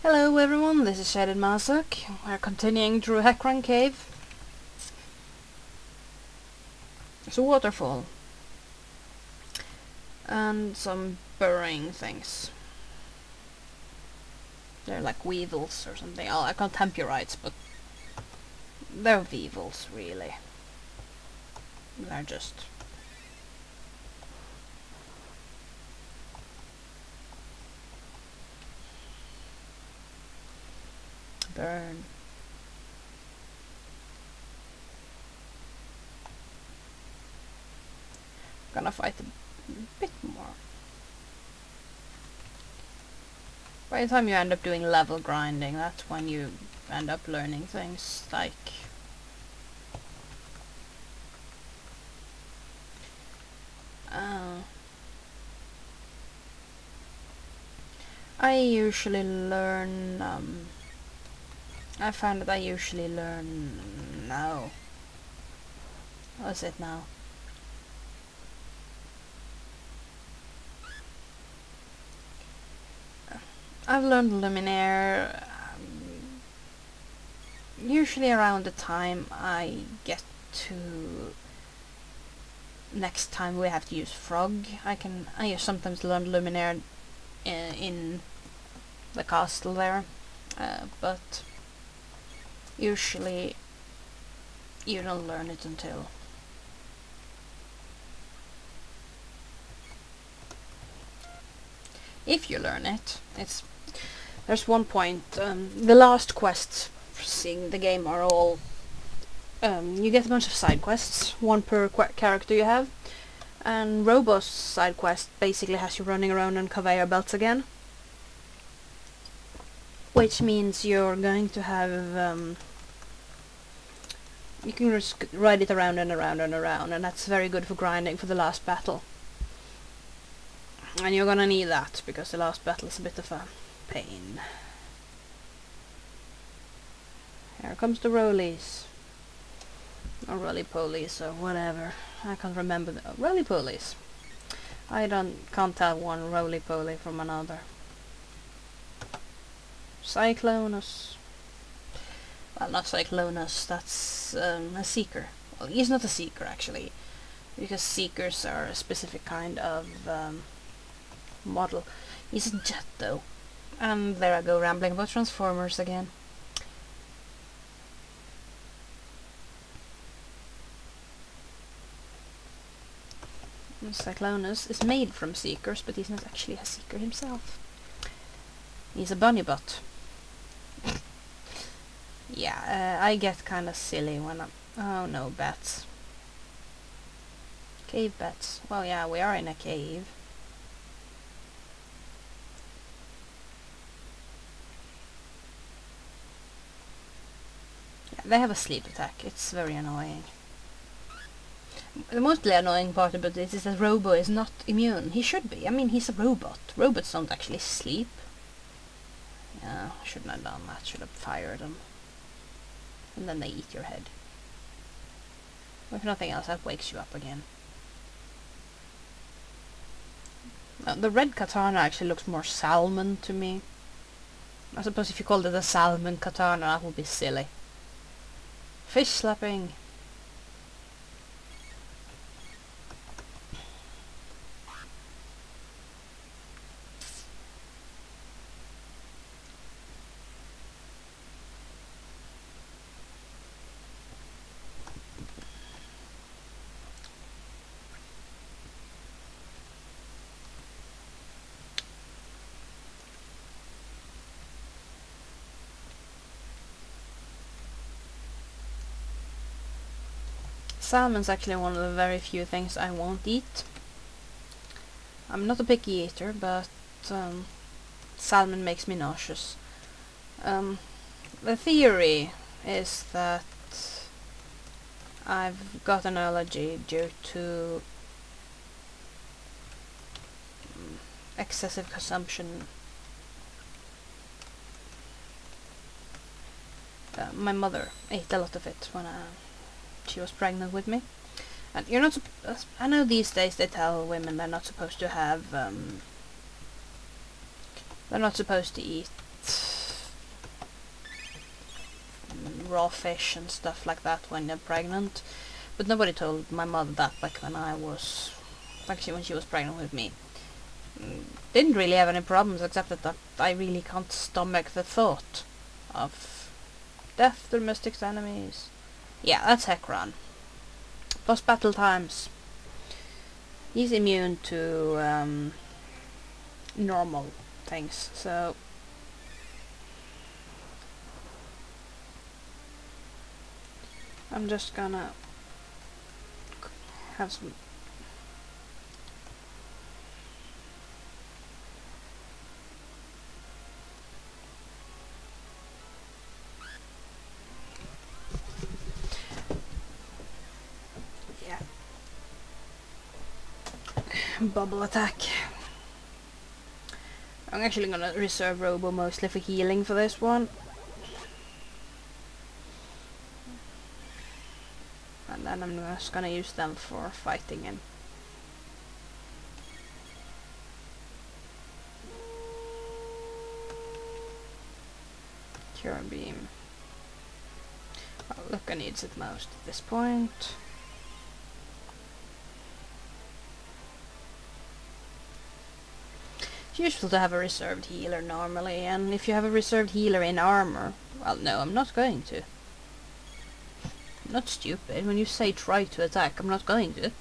Hello everyone, this is shadedmazoku. We're continuing through Heckran cave. It's a waterfall. And some burrowing things. They're like weevils or something. Oh, I can't temporites, but they're weevils, really. They're just... burn. Gonna fight a bit more. By the time you end up doing level grinding, that's when you end up learning things like... I usually learn... I found that I usually learn... No. What is it now? I've learned Luminaire usually around the time I get to next time we have to use Frog. I sometimes learn Luminaire in the castle there, but usually you don't learn it until if you learn it. There's one point, the last quests seeing the game are all you get a bunch of side quests, one per character you have, and Robo's side quest basically has you running around on conveyor belts again, which means you're going to have you can just ride it around and around and around, and that's very good for grinding for the last battle. And you're gonna need that, because the last battle is a bit of a pain. Here comes the rollies. Or roly-polies, or whatever. I can't remember the... roly-polies. I can't tell one roly-poly from another. Cyclonus. Well, not Cyclonus, that's a seeker. Well, he's not a seeker, actually. Because seekers are a specific kind of model. He's a jet, though. And there I go, rambling about Transformers again. Cyclonus is made from seekers, but he's not actually a seeker himself. He's a bunny butt. Yeah, I get kinda silly when I'm... oh no, bats. Cave bats. Well, yeah, we are in a cave. Yeah, they have a sleep attack. It's very annoying. The mostly annoying part about this is that Robo is not immune. He should be. I mean, he's a robot. Robots don't actually sleep. Yeah, I shouldn't have done that. Should have fired them. And then they eat your head. Or if nothing else, that wakes you up again. Now, the red katana actually looks more salmon to me. I suppose if you called it a salmon katana, that would be silly. Fish slapping. Salmon's actually one of the very few things I won't eat. I'm not a picky eater, but salmon makes me nauseous. The theory is that I've got an allergy due to excessive consumption. My mother ate a lot of it when she was pregnant with me, and you're not. I know these days they tell women they're not supposed to have. They're not supposed to eat raw fish and stuff like that when they're pregnant. But nobody told my mother that back when when she was pregnant with me. Didn't really have any problems, except that I really can't stomach the thought of death, domestic enemies. Yeah, that's Heckran. Boss battle times. He's immune to normal things, so I'm just gonna have some. Yeah. Bubble attack. I'm actually gonna reserve Robo mostly for healing for this one. And then I'm just gonna use them for fighting him. Cure beam. Well, Luca needs it most at this point. It's useful to have a reserved healer normally, and if you have a reserved healer in armor, well, no, I'm not going to. I'm not stupid. When you say try to attack, I'm not going to.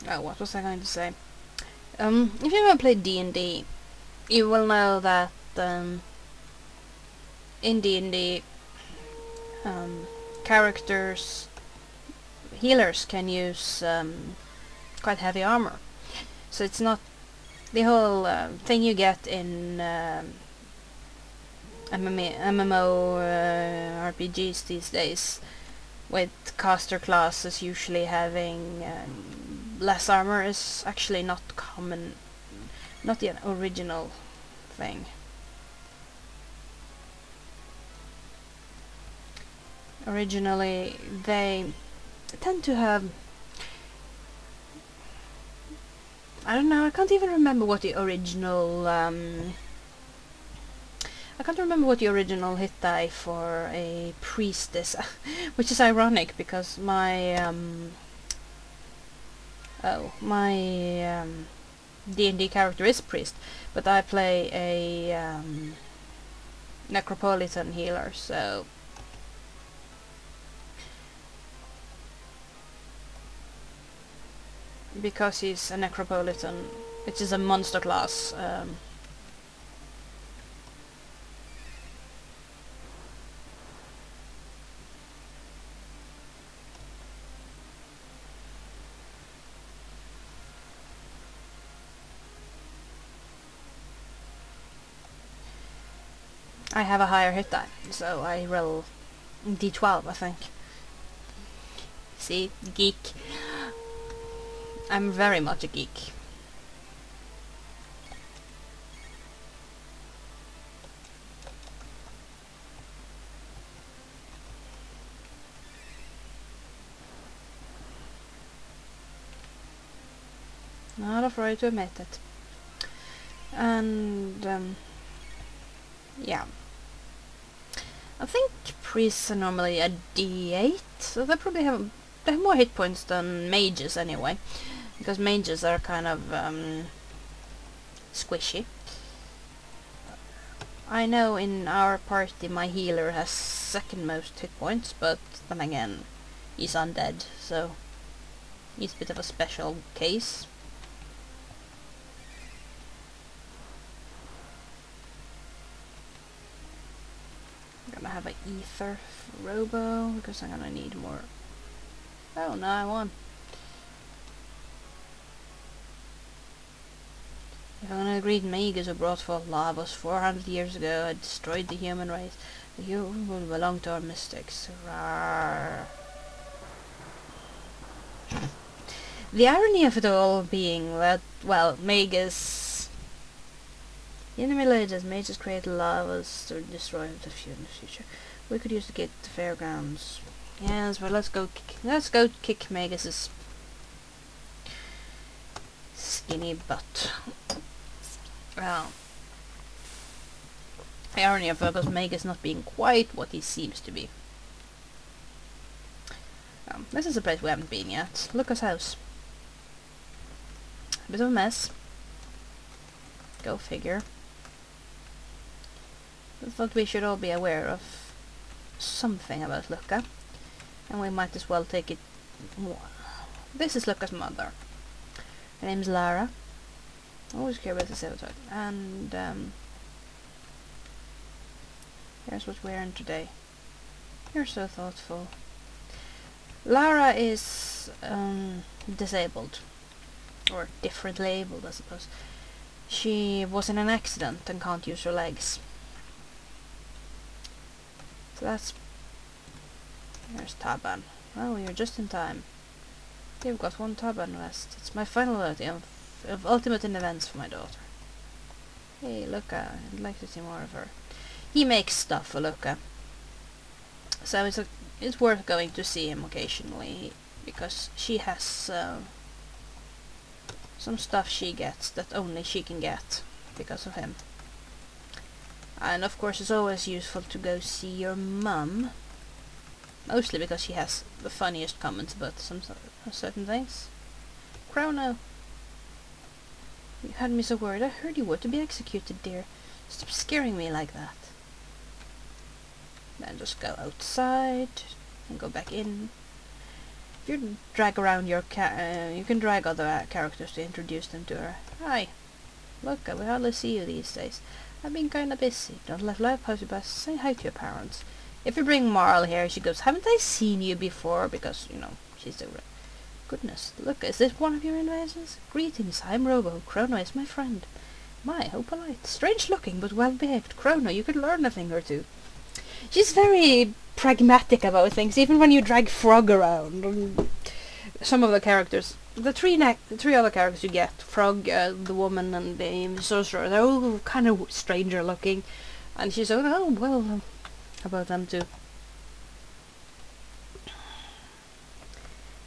Oh, what was I going to say? If you ever played D&D, you will know that, in D&D, healers can use, quite heavy armor. So it's not the whole, thing you get in, MMO, RPGs these days, with caster classes usually having less armor, is actually not common, not the original thing. Originally, they tend to have, I don't know, I can't even remember what the original, I can't remember what the original hit die for a priest is, which is ironic because my D&D character is a priest, but I play a necropolitan healer, so because he's a necropolitan, which is a monster class, I have a higher hit die, so I roll d12, I think. See? Geek. I'm very much a geek. Not afraid to admit it. And, yeah. I think priests are normally a d8, so they have more hit points than mages anyway, because mages are kind of squishy. I know in our party my healer has second most hit points, but then again he's undead, so he's a bit of a special case. I'm gonna have an ether for Robo, because I'm gonna need more. Oh no, I won. If I'm gonna greet Magus who brought forth lavas 400 years ago and destroyed the human race, you will belong to our mystics. Rawr. The irony of it all being that, well, Magus... In the Middle Ages, mages create lavas to destroy the future. We could use to get the fairgrounds. Yes, but let's go kick Magus's skinny butt. Well, the irony of Virgo's Magus not being quite what he seems to be. This is a place we haven't been yet. Lucas' house. A bit of a mess. Go figure. I thought we should all be aware of something about Luca, and we might as well take it more. This is Luca's mother. Her name's Lara. Always care about this episode. And here's what we're wearing today. You're so thoughtful. Lara is disabled, or differently abled, I suppose. She was in an accident and can't use her legs. So that's... There's Taban. Oh, you're just in time. You've got one Taban rest. It's my final ability of ultimate in events for my daughter. Hey, Luca, I'd like to see more of her. He makes stuff for Luca. So it's worth going to see him occasionally, because she has some stuff she gets that only she can get because of him. And of course it's always useful to go see your mum, mostly because she has the funniest comments about certain things. Chrono, you had me so worried. I heard you were to be executed, dear. Stop scaring me like that. Then just go outside and go back in. If you drag around your you can drag other characters to introduce them to her. Hi, look, we hardly see you these days. I've been kinda busy. Don't let life pass you by. Say hi to your parents. If you bring Marl here, she goes, haven't I seen you before? Because, you know, she's so... Goodness, look, is this one of your invaders? Greetings, I'm Robo. Chrono is my friend. My, how polite. Strange looking, but well behaved. Chrono, you could learn a thing or two. She's very pragmatic about things, even when you drag Frog around. Some of the characters, the three other characters you get, Frog, the woman, and the sorcerer, they're all kind of stranger looking. And she's like, oh, well, how about them too?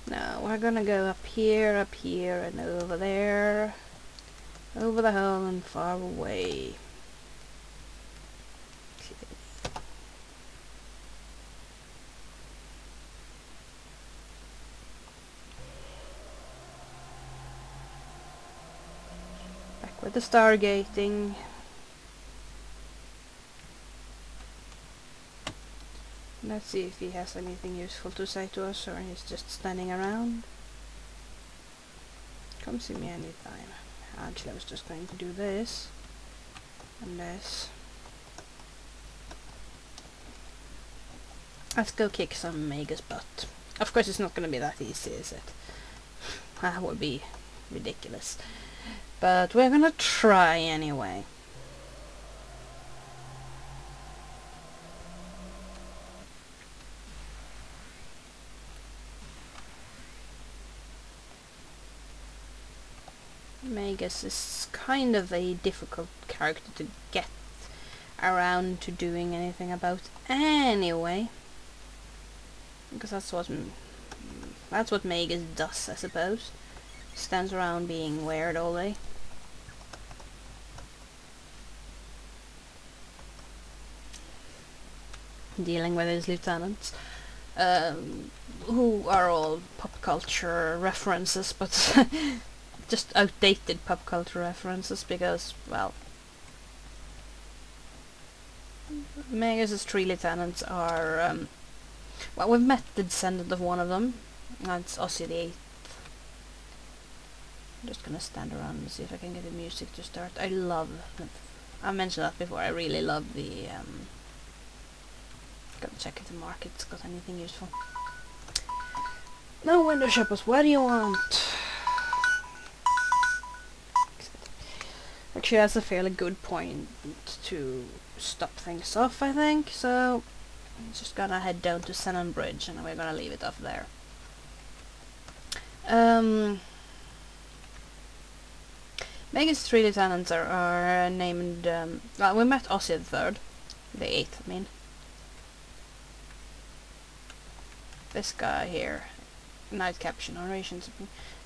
Now, we're gonna go up here, and over there. Over the hill and far away. Back with the stargating. Let's see if he has anything useful to say to us, or he's just standing around. Come see me anytime. Actually, I was just going to do this and this. Let's go kick some Magus butt. Of course, it's not going to be that easy, is it? That would be ridiculous. But we're gonna try anyway. Magus is kind of a difficult character to get around to doing anything about anyway, because that's what Magus does, I suppose. Stands around being weird all day. Dealing with his lieutenants, who are all pop culture references, but just outdated pop culture references, because, well, Magus's three lieutenants are, well, we've met the descendant of one of them. That's Ossie the 8th. I'm just gonna stand around and see if I can get the music to start. I mentioned that before, I really love the, gotta check if the market's got anything useful. No, window shoppers, what do you want? actually that's a fairly good point to stop things off, I think. So I'm just gonna head down to Senon Bridge and we're gonna leave it off there. Megan's 3 lieutenants are named, well, we met Ossie the 8th, I mean. This guy here, night caption, rations,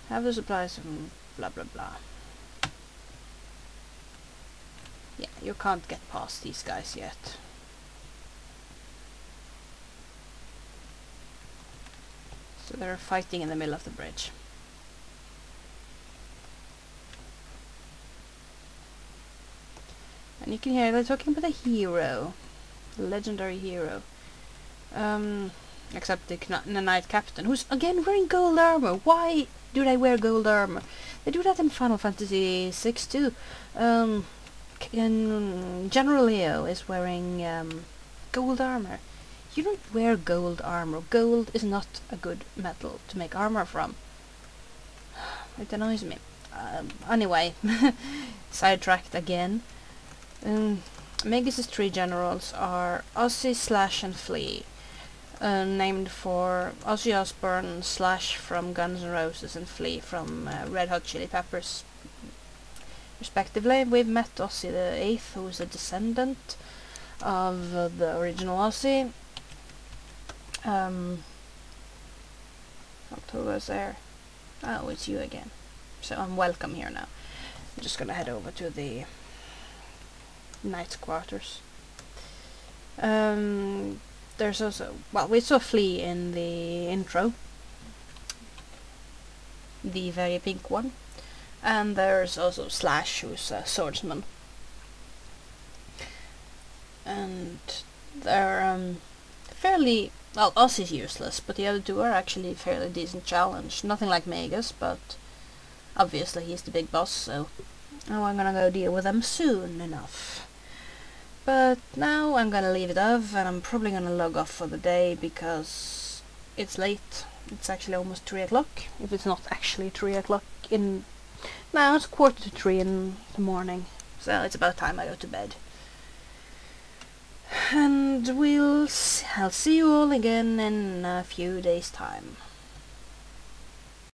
have the supplies from blah blah blah. Yeah, you can't get past these guys yet. So they're fighting in the middle of the bridge. And you can hear they're talking about a hero. A legendary hero. Except the Knight Captain, who's again wearing gold armor. Why do they wear gold armor? They do that in Final Fantasy VI too. General Leo is wearing gold armor. You don't wear gold armor. Gold is not a good metal to make armor from. It annoys me. Anyway, sidetracked again. Magus' 3 generals are Ozzy, Slash and Flea. Named for Ozzy Osbourne, Slash from Guns N' Roses and Flea from Red Hot Chili Peppers, respectively. We've met Ozzy the 8th, who is a descendant of the original Ozzy. October's there. Oh, it's you again. So I'm welcome here now. I'm just gonna head over to the Knight's quarters. There's also, well, we saw Flea in the intro, the very pink one, and there's also Slash, who's a swordsman, and they're fairly, well, Oz is useless, but the other two are actually fairly decent challenge. Nothing like Magus, but obviously he's the big boss, so now I'm gonna go deal with them soon enough. But now I'm gonna leave it off, and I'm probably gonna log off for the day because it's late. It's actually almost 3 o'clock, if it's not actually 3 o'clock in... Now it's 2:45 in the morning, so it's about time I go to bed. And I'll see you all again in a few days' time.